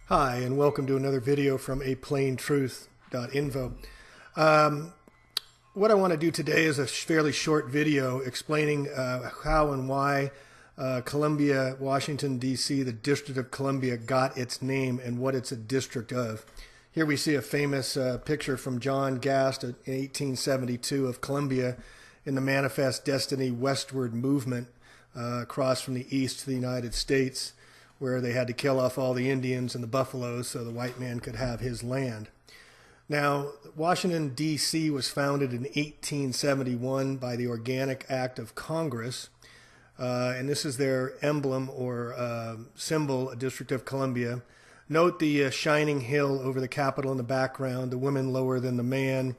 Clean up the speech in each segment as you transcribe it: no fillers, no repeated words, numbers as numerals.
Hi, and welcome to another video from aplanetruth.info. Um, what I want to do today is a fairly short video explaining how and why Columbia, Washington, D.C., the District of Columbia, got its name and what it's a district of. Here we see a famous picture from John Gast in 1872 of Columbia in the Manifest Destiny westward movement across from the east to the United States, where they had to kill off all the Indians and the buffaloes so the white man could have his land. Now, Washington, D.C. was founded in 1871 by the Organic Act of Congress, and this is their emblem or symbol, District of Columbia. Note the shining hill over the Capitol in the background, the woman lower than the man,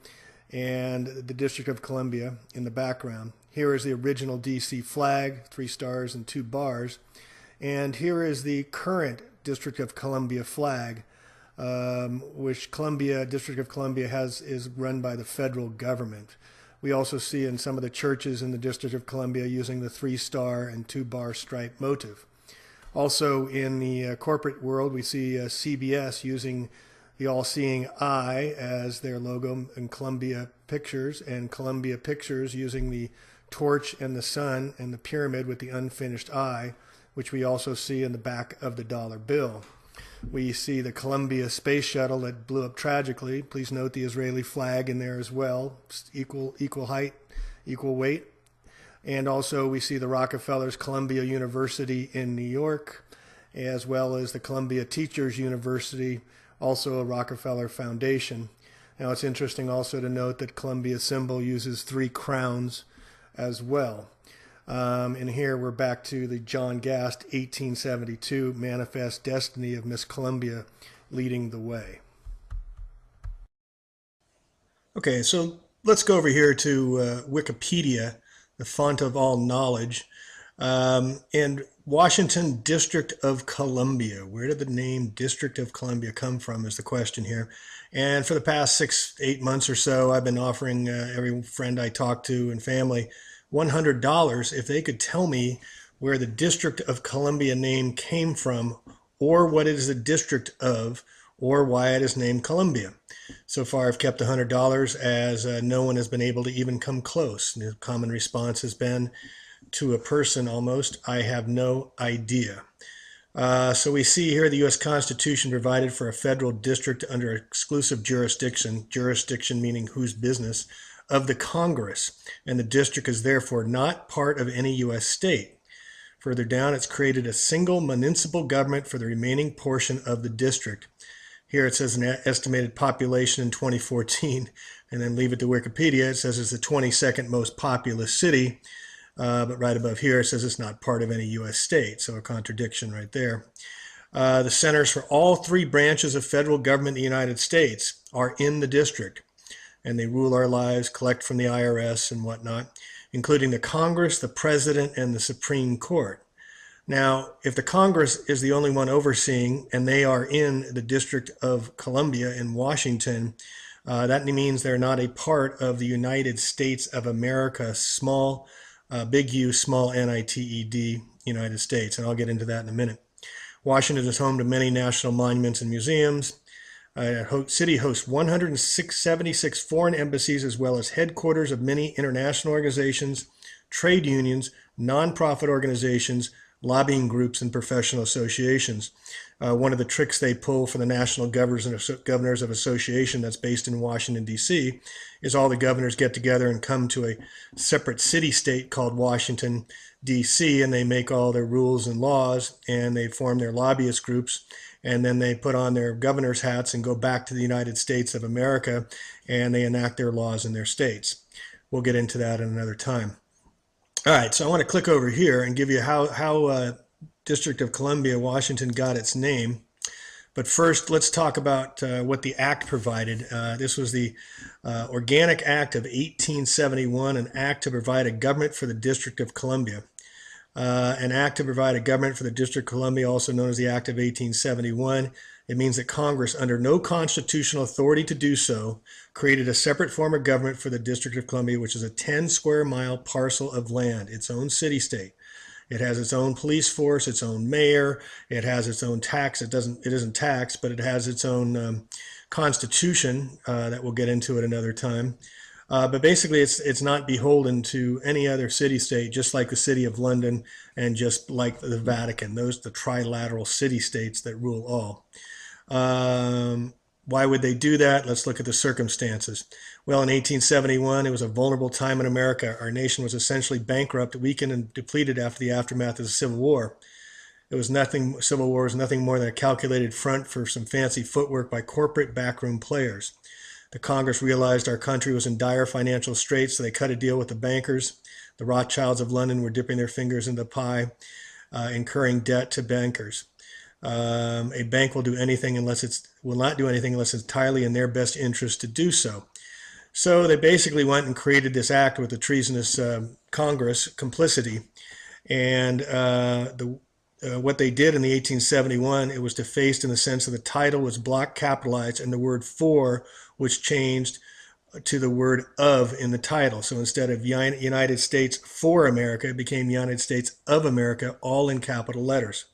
and the District of Columbia in the background. Here is the original D.C. flag, 3 stars and 2 bars. And here is the current District of Columbia flag, which District of Columbia is run by the federal government. We also see in some of the churches in the District of Columbia using the 3-star and 2-bar stripe motif. Also in the corporate world, we see CBS using the all-seeing eye as their logo, and Columbia Pictures, and Columbia Pictures using the torch and the sun and the pyramid with the unfinished eye, which we also see in the back of the dollar bill. We see the Columbia space shuttle that blew up tragically. Please note the Israeli flag in there as well, equal height, equal weight. And also we see the Rockefellers Columbia University in New York, as well as the Columbia Teachers University, also a Rockefeller Foundation. Now it's interesting also to note that Columbia's symbol uses 3 crowns as well. And here we're back to the John Gast 1872 Manifest Destiny of Miss Columbia leading the way. Okay, so let's go over here to Wikipedia, the font of all knowledge. And Washington District of Columbia. Where did the name District of Columbia come from is the question here. And for the past 6-8 months or so, I've been offering every friend I talk to and family $100 if they could tell me where the District of Columbia name came from, or what it is a district of, or why it is named Columbia. So far I've kept $100 as no one has been able to even come close. The common response has been, to a person almost, I have no idea. So we see here the U.S. Constitution provided for a federal district under exclusive jurisdiction meaning whose business, of the Congress, and the district is therefore not part of any U.S. state. Further down, it's created a single municipal government for the remaining portion of the district. Here it says an estimated population in 2014, and then leave it to Wikipedia. It says it's the 22nd most populous city, but right above here it says it's not part of any U.S. state, so a contradiction right there. The centers for all 3 branches of federal government in the United States are in the district, and they rule our lives, collect from the IRS and whatnot, including the Congress, the President, and the Supreme Court. Now, if the Congress is the only one overseeing, and they are in the District of Columbia in Washington, that means they're not a part of the United States of America, small, big U, small N-I-T-E-D, United States, and I'll get into that in a minute. Washington is home to many national monuments and museums. City hosts 176 foreign embassies, as well as headquarters of many international organizations, trade unions, nonprofit organizations, lobbying groups, and professional associations. One of the tricks they pull for the National Governors of Association that's based in Washington, D.C., is all the governors get together and come to a separate city-state called Washington, D.C., and they make all their rules and laws, and they form their lobbyist groups, and then they put on their governor's hats and go back to the United States of America, and they enact their laws in their states. We'll get into that in another time. All right, so I want to click over here and give you how District of Columbia, Washington got its name. But first, let's talk about what the Act provided. This was the Organic Act of 1871, an act to provide a government for the District of Columbia. An act to provide a government for the District of Columbia, also known as the Act of 1871. It means that Congress, under no constitutional authority to do so, created a separate form of government for the District of Columbia, which is a 10 square mile parcel of land, its own city-state. It has its own police force, its own mayor. It has its own tax. It isn't taxed, but it has its own constitution that we'll get into at another time. But basically, it's not beholden to any other city-state, just like the City of London and just like the Vatican. Those are the trilateral city-states that rule all. Why would they do that? Let's look at the circumstances. Well, in 1871, it was a vulnerable time in America. Our nation was essentially bankrupt, weakened, and depleted after the aftermath of the Civil War. Civil War was nothing more than a calculated front for some fancy footwork by corporate backroom players. The Congress realized our country was in dire financial straits, so they cut a deal with the bankers. The Rothschilds of London were dipping their fingers in the pie, incurring debt to bankers. A bank will not do anything unless it's entirely in their best interest to do so. So they basically went and created this act with the treasonous Congress complicity, and what they did in the 1871, it was defaced in the sense that the title was block capitalized and the word for was changed to the word of in the title. So instead of United States for America, it became United States of America, all in capital letters.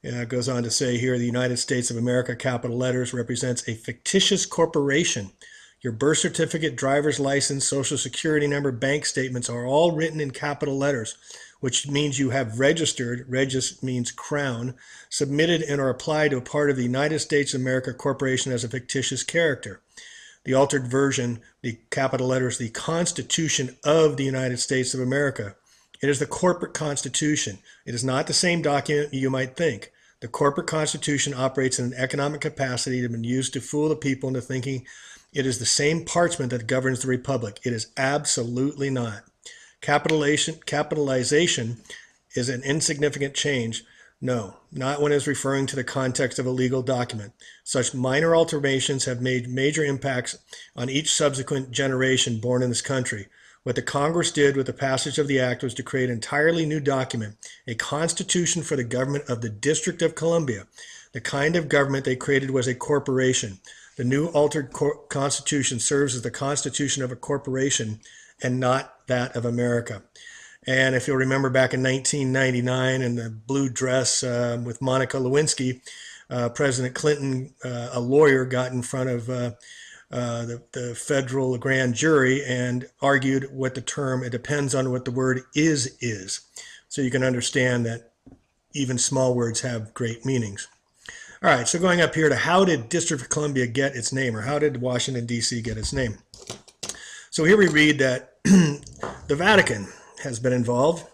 It goes on to say here, the United States of America, capital letters, represents a fictitious corporation. Your birth certificate, driver's license, social security number, bank statements are all written in capital letters, which means you have registered, regis means crown, submitted and or applied to a part of the United States of America Corporation as a fictitious character. The altered version, the capital letters, the Constitution of the United States of America. It is the corporate constitution. It is not the same document you might think. The corporate constitution operates in an economic capacity that has been used to fool the people into thinking it is the same parchment that governs the republic. It is absolutely not. Capitalization is an insignificant change. No, not when it's referring to the context of a legal document. Such minor alterations have made major impacts on each subsequent generation born in this country. What the Congress did with the passage of the act was to create an entirely new document, a constitution for the government of the District of Columbia. The kind of government they created was a corporation. The new altered constitution serves as the constitution of a corporation and not that of America. And if you'll remember back in 1999 in the blue dress with Monica Lewinsky, President Clinton, a lawyer, got in front of the federal grand jury and argued what the term, it depends on what the word is. So you can understand that even small words have great meanings. All right, so going up here to how did District of Columbia get its name, or how did Washington, D.C. get its name? So here we read that the Vatican has been involved.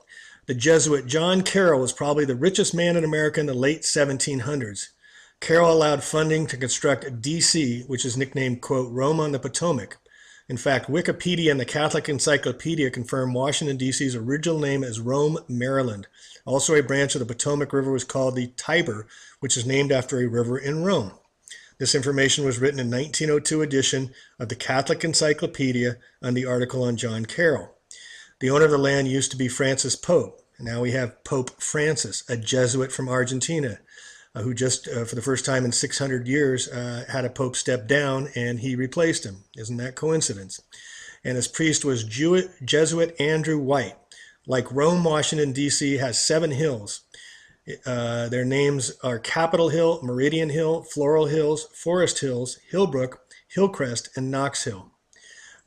The Jesuit John Carroll was probably the richest man in America in the late 1700s. Carroll allowed funding to construct D.C., which is nicknamed, quote, Rome on the Potomac. In fact, Wikipedia and the Catholic Encyclopedia confirm Washington, D.C.'s original name as Rome, Maryland. Also, a branch of the Potomac River was called the Tiber, which is named after a river in Rome. This information was written in 1902 edition of the Catholic Encyclopedia on the article on John Carroll. The owner of the land used to be Francis Pope. And now we have Pope Francis, a Jesuit from Argentina, who just, for the first time in 600 years, had a pope step down and he replaced him. Isn't that coincidence? And his priest was Jesuit Andrew White. Like Rome, Washington, D.C. has 7 hills. Their names are Capitol Hill, Meridian Hill, Floral Hills, Forest Hills, Hillbrook, Hillcrest, and Knox Hill.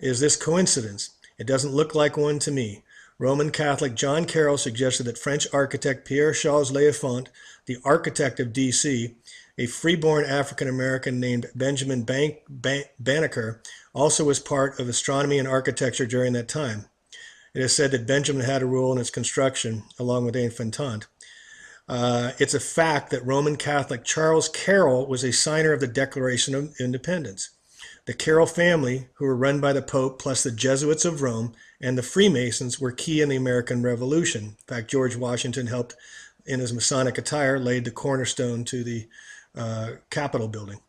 Is this coincidence? It doesn't look like one to me. Roman Catholic John Carroll suggested that French architect Pierre-Charles L'Enfant, the architect of D.C., a freeborn African-American named Benjamin Banneker, also was part of astronomy and architecture during that time. It is said that Benjamin had a role in its construction, along with L'Enfant. It's a fact that Roman Catholic Charles Carroll was a signer of the Declaration of Independence. The Carroll family, who were run by the Pope, plus the Jesuits of Rome and the Freemasons, were key in the American Revolution. In fact, George Washington helped, in his Masonic attire, laid the cornerstone to the Capitol building.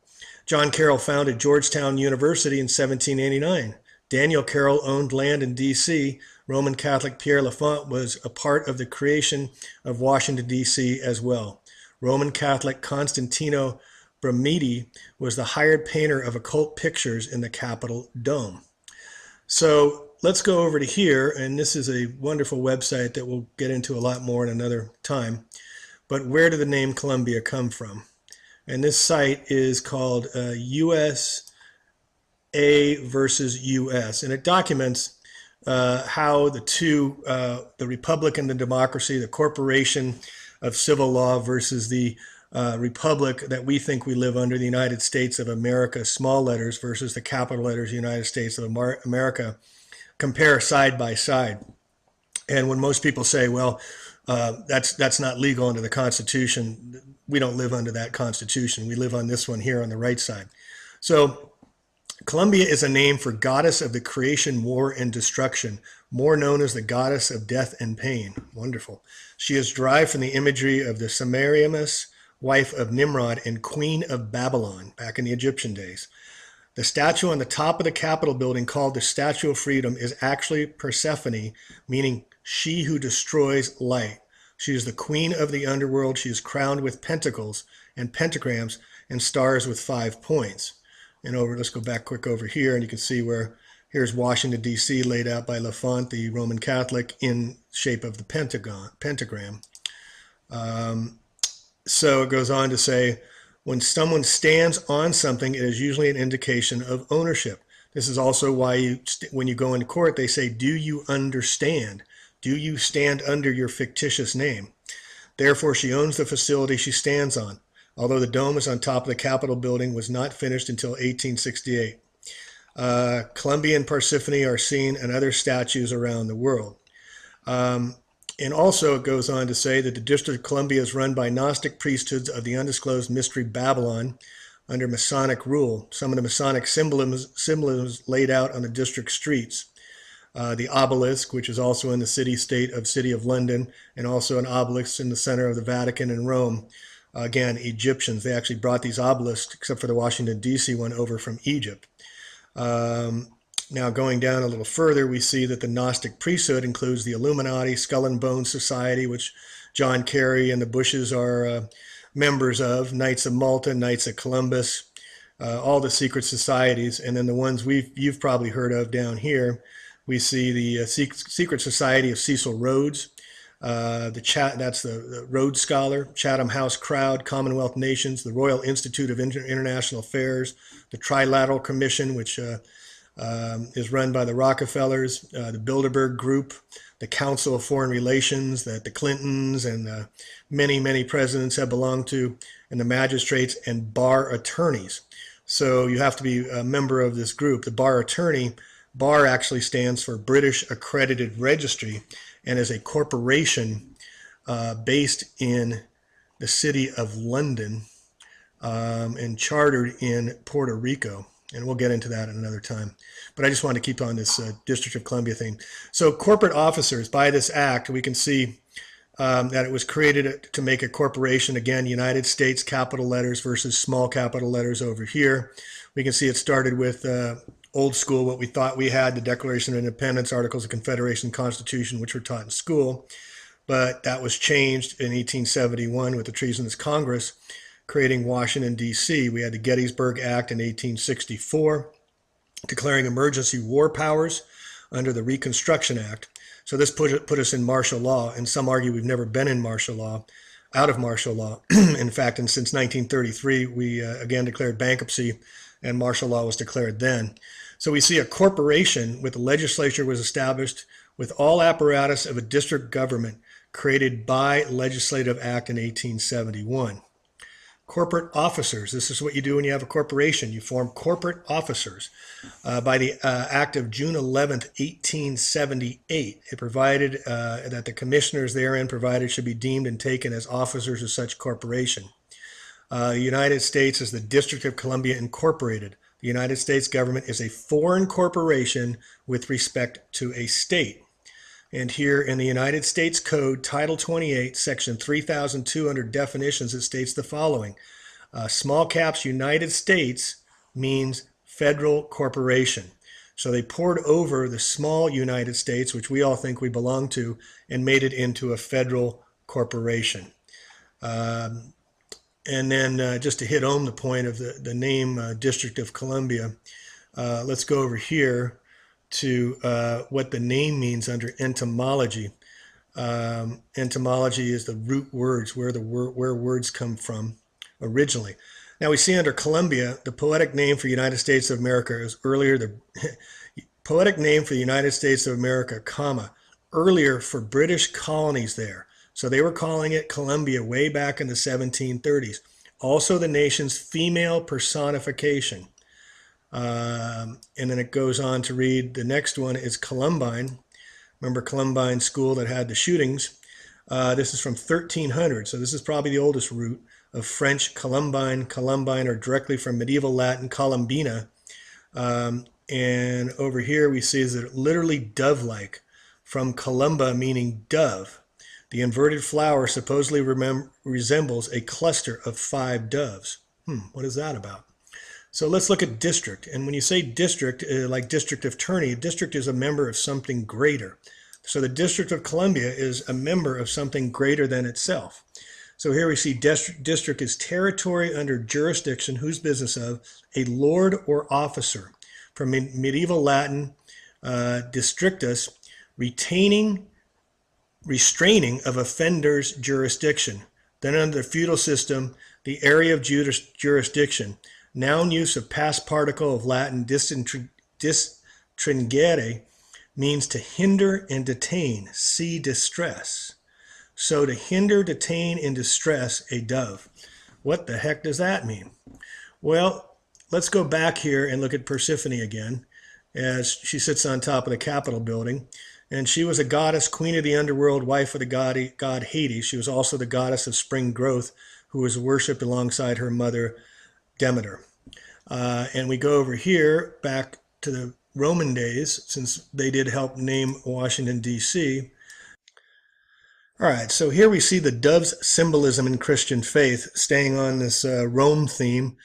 John Carroll founded Georgetown University in 1789. Daniel Carroll owned land in D.C. Roman Catholic Pierre L'Enfant was a part of the creation of Washington, D.C. as well. Roman Catholic Constantino Bromidi was the hired painter of occult pictures in the Capitol dome. So let's go over to here, and this is a wonderful website that we'll get into a lot more in another time. But where did the name Columbia come from? And this site is called USA versus US, and it documents how the two, the republic and the democracy, the corporation of civil law versus the republic that we think we live under, the United States of America, small letters, versus the capital letters, United States of America, compare side by side. And when most people say, well, that's not legal under the Constitution, we don't live under that Constitution. We live on this one here on the right side. So Columbia is a name for goddess of the creation, war, and destruction, more known as the goddess of death and pain. Wonderful. She is derived from the imagery of the Semiramis, wife of Nimrod and queen of Babylon, back in the Egyptian days. The statue on the top of the Capitol building, called the Statue of Freedom, is actually Persephone, meaning she who destroys light. She is the queen of the underworld. She is crowned with pentacles and pentagrams and stars with 5 points. And let's go back quick over here, and you can see where here's Washington, D.C., laid out by Lafont, the Roman Catholic, in shape of the pentagram. So it goes on to say, when someone stands on something, it is usually an indication of ownership. This is also why when you go into court, they say, do you understand? Do you stand under your fictitious name? Therefore, she owns the facility she stands on, although the dome is on top of the Capitol building, was not finished until 1868. Columbia and Persephone are seen in other statues around the world. And also it goes on to say that the District of Columbia is run by Gnostic priesthoods of the undisclosed mystery Babylon under Masonic rule. Some of the Masonic symbolisms laid out on the district streets. The obelisk, which is also in the city-state of City of London, and also an obelisk in the center of the Vatican in Rome. Again, Egyptians, they actually brought these obelisks, except for the Washington, D.C. one, over from Egypt. Now going down a little further, we see that the Gnostic priesthood includes the Illuminati, Skull and Bones Society, which John Kerry and the Bushes are members of, Knights of Malta, Knights of Columbus, all the secret societies. And then the ones you've probably heard of down here, we see the Secret Society of Cecil Rhodes, that's the Rhodes Scholar, Chatham House Crowd, Commonwealth Nations, the Royal Institute of International Affairs, the Trilateral Commission, which is run by the Rockefellers, the Bilderberg Group, the Council of Foreign Relations that the Clintons and many, many presidents have belonged to, and the magistrates and bar attorneys. So you have to be a member of this group. The bar attorney, bar actually stands for British Accredited Registry, and is a corporation based in the city of London and chartered in Puerto Rico. And we'll get into that at another time. But I just want to keep on this District of Columbia thing. So corporate officers, by this act, we can see that it was created to make a corporation. Again, United States capital letters versus small capital letters over here. We can see it started with old school, what we thought we had, the Declaration of Independence, Articles of Confederation, Constitution, which were taught in school. But that was changed in 1871 with the Treasonous Congress, creating Washington, D.C. We had the Gettysburg Act in 1864, declaring emergency war powers under the Reconstruction Act. So this put us in martial law, and some argue we've never been in martial law, out of martial law. In fact, and since 1933, we again declared bankruptcy, and martial law was declared then. So we see a corporation with the legislature was established with all apparatus of a district government created by Legislative Act in 1871. Corporate officers. This is what you do when you have a corporation. You form corporate officers. By the Act of June 11th, 1878, it provided that the commissioners therein provided should be deemed and taken as officers of such corporation. The United States is the District of Columbia Incorporated. The United States government is a foreign corporation with respect to a state. And here in the United States Code, Title 28, Section 3200 definitions, it states the following. Small caps United States means federal corporation. So they poured over the small United States, which we all think we belong to, and made it into a federal corporation. And then just to hit home the point of the name District of Columbia, let's go over here to what the name means under entomology. Entomology is the root words, where words come from originally. Now we see under Columbia, the poetic name for United States of America is earlier the poetic name for the United States of America, comma, earlier for British colonies there. So they were calling it Columbia way back in the 1730s. Also the nation's female personification. And then it goes on to read, the next one is Columbine. Remember Columbine school that had the shootings? This is from 1300, so this is probably the oldest root of French Columbine. Columbine, or directly from medieval Latin Columbina. And over here we see that it literally dove-like, from columba meaning dove. The inverted flower supposedly resembles a cluster of 5 doves. What is that about? So let's look at district. And when you say district, like district attorney, a district is a member of something greater. So the District of Columbia is a member of something greater than itself. So here we see district is territory under jurisdiction, whose business of, a lord or officer. From medieval Latin, districtus, restraining of offender's jurisdiction. Then under the feudal system, the area of jurisdiction. Noun use of past particle of Latin distringere means to hinder and detain. See distress. So to hinder, detain, and distress a dove. What the heck does that mean? Well, let's go back here and look at Persephone again, as she sits on top of the Capitol building. And she was a goddess, queen of the underworld, wife of the god Hades. She was also the goddess of spring growth, who was worshipped alongside her mother Demeter. And we go over here back to the Roman days, since they did help name Washington, D.C. All right, so here we see the dove's symbolism in Christian faith, staying on this Rome theme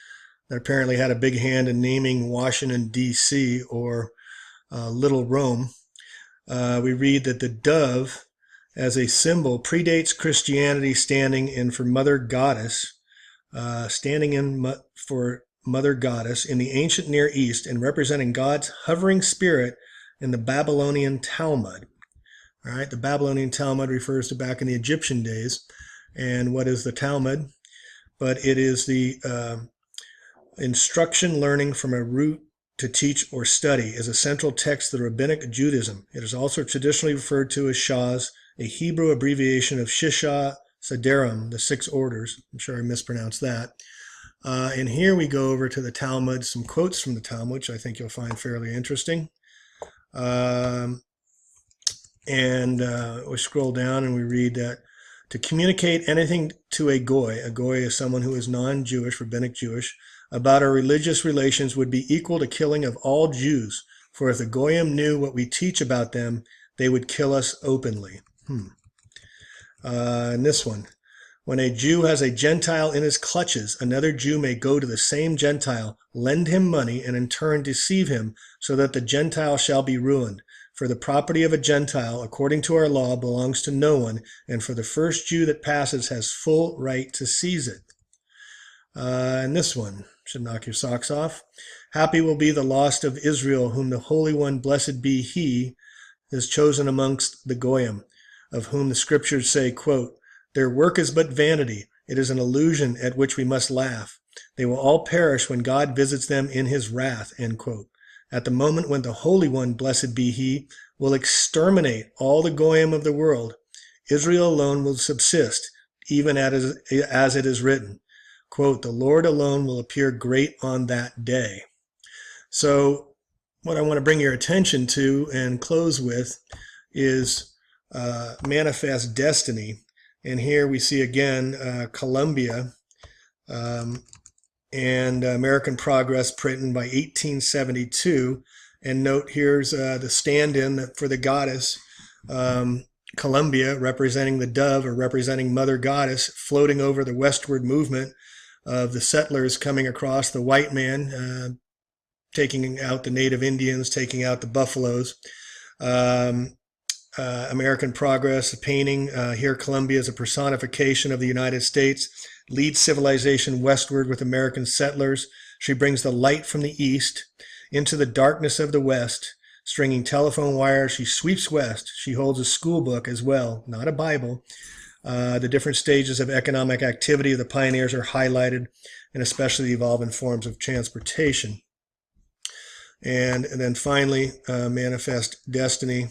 that apparently had a big hand in naming Washington, D.C., or Little Rome. We read that the dove, as a symbol, predates Christianity, standing in for Mother Goddess, for Mother Goddess in the ancient Near East, and representing God's hovering spirit in the Babylonian Talmud. All right, the Babylonian Talmud refers to back in the Egyptian days. And what is the Talmud? But it is the instruction learning from a root to teach or study, is a central text of the Rabbinic Judaism. It is also traditionally referred to as Shas, a Hebrew abbreviation of Shisha Sederim, the 6 orders. I'm sure I mispronounced that. And here we go over to the Talmud, some quotes from the Talmud, which I think you'll find fairly interesting. We scroll down and we read that to communicate anything to a goy is someone who is non-Jewish, rabbinic Jewish, about our religious relations would be equal to killing of all Jews. For if the goyim knew what we teach about them, they would kill us openly. And this one. When a Jew has a Gentile in his clutches, another Jew may go to the same Gentile, lend him money, and in turn deceive him, so that the Gentile shall be ruined. For the property of a Gentile, according to our law, belongs to no one, and for the first Jew that passes has full right to seize it. And this one should knock your socks off. Happy will be the lost of Israel, whom the Holy One, blessed be He, is chosen amongst the Goyim, of whom the Scriptures say, quote, their work is but vanity. It is an illusion at which we must laugh. They will all perish when God visits them in his wrath, end quote. At the moment when the Holy One, blessed be He, will exterminate all the Goyim of the world, Israel alone will subsist, even as it is written. Quote, the Lord alone will appear great on that day. So what I want to bring your attention to and close with is manifest destiny. And here we see again Columbia and American Progress printed by 1872. And note here's the stand-in for the goddess, Columbia, representing the dove, or representing Mother Goddess, floating over the westward movement of the settlers coming across, the white man taking out the native Indians, taking out the buffaloes. American Progress, a painting. Here Columbia is a personification of the United States, leads civilization westward with American settlers. She brings the light from the east into the darkness of the west, stringing telephone wires. She sweeps west. She holds a school book as well, not a Bible. The different stages of economic activity of the pioneers are highlighted, and especially the evolving forms of transportation. And then finally, Manifest Destiny,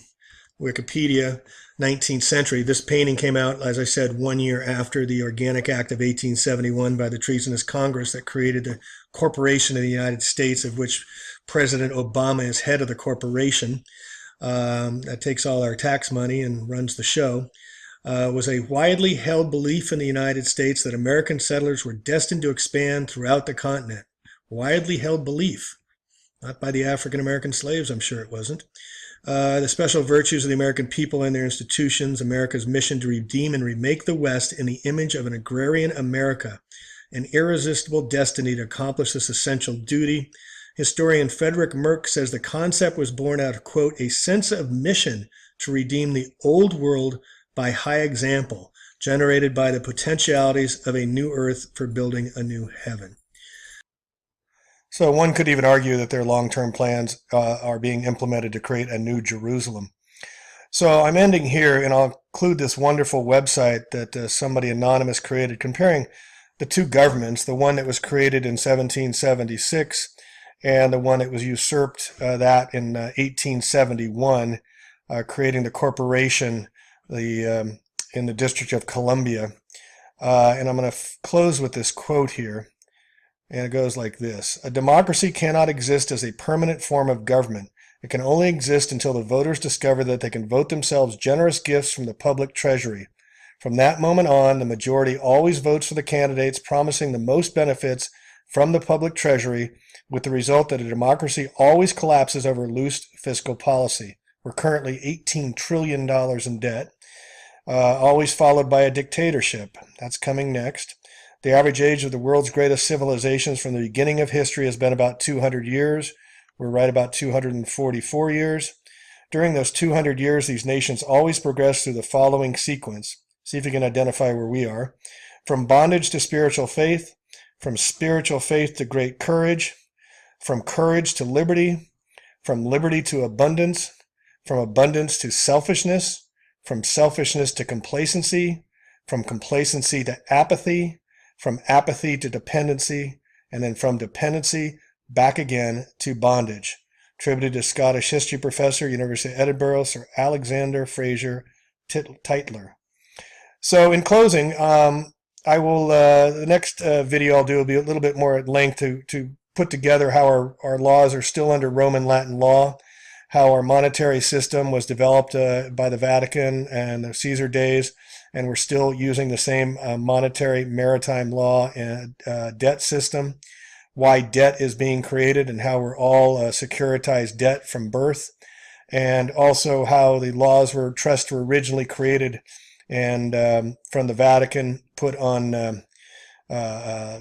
Wikipedia, 19th century. This painting came out, as I said, 1 year after the Organic Act of 1871 by the treasonous Congress that created the Corporation of the United States, of which President Obama is head of the corporation. That takes all our tax money and runs the show. Was a widely held belief in the United States that American settlers were destined to expand throughout the continent. Widely held belief. Not by the African American slaves, I'm sure it wasn't. The special virtues of the American people and their institutions, America's mission to redeem and remake the West in the image of an agrarian America, an irresistible destiny to accomplish this essential duty. Historian Frederick Merck says the concept was born out of, quote, a sense of mission to redeem the old world by high example, generated by the potentialities of a new earth for building a new heaven. So one could even argue that their long-term plans are being implemented to create a new Jerusalem. So I'm ending here, and I'll include this wonderful website that somebody anonymous created comparing the two governments, the one that was created in 1776 and the one that was usurped that in 1871, creating the corporation in the District of Columbia. And I'm going to close with this quote here. And it goes like this. A democracy cannot exist as a permanent form of government. It can only exist until the voters discover that they can vote themselves generous gifts from the public treasury. From that moment on, the majority always votes for the candidates promising the most benefits from the public treasury, with the result that a democracy always collapses over loose fiscal policy. We're currently $18 trillion in debt, always followed by a dictatorship. That's coming next. The average age of the world's greatest civilizations from the beginning of history has been about 200 years. We're right about 244 years. During those 200 years, these nations always progress through the following sequence. See if you can identify where we are. From bondage to spiritual faith, from spiritual faith to great courage, from courage to liberty, from liberty to abundance, from abundance to selfishness, from selfishness to complacency, from complacency to apathy, from apathy to dependency, and then from dependency back again to bondage. Attributed to Scottish history professor, University of Edinburgh, Sir Alexander Fraser Tytler. So in closing, I will, the next video I'll do will be a little bit more at length to put together how our laws are still under Roman Latin law, how our monetary system was developed by the Vatican and the Caesar days, and we're still using the same monetary maritime law and debt system, why debt is being created and how we're all securitized debt from birth, and also how the laws trusts were originally created and from the Vatican put on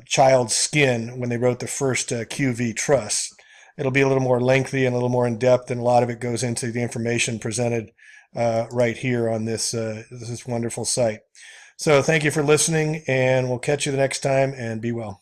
child's skin when they wrote the first QV trusts. It'll be a little more lengthy and a little more in depth, and a lot of it goes into the information presented right here on this wonderful site. So thank you for listening, and we'll catch you the next time, and be well.